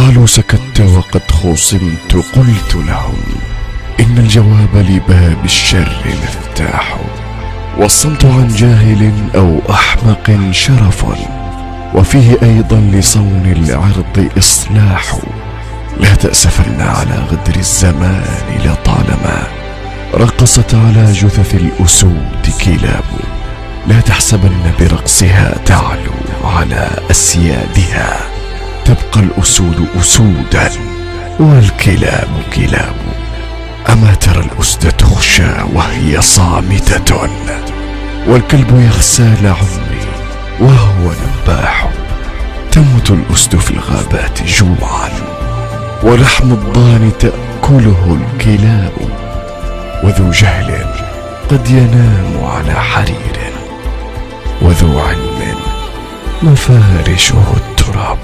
قالوا سكت وقد خصمت، قلت لهم إن الجواب لباب الشر مفتاح، والصمت عن جاهل أو أحمق شرف، وفيه أيضا لصون العرض إصلاح. لا تأسفن على غدر الزمان، لطالما رقصت على جثث الأسود كلاب. لا تحسبن برقصها تعلو على أسيادها، تبقى الأسود أسودا والكلاب كلاب. أما ترى الأسد تخشى وهي صامتة، والكلب يخسى لعمري وهو نباح. تموت الأسد في الغابات جوعا، ولحم الضان تأكله الكلاب. وذو جهل قد ينام على حرير، وذو علم مفارشه التراب.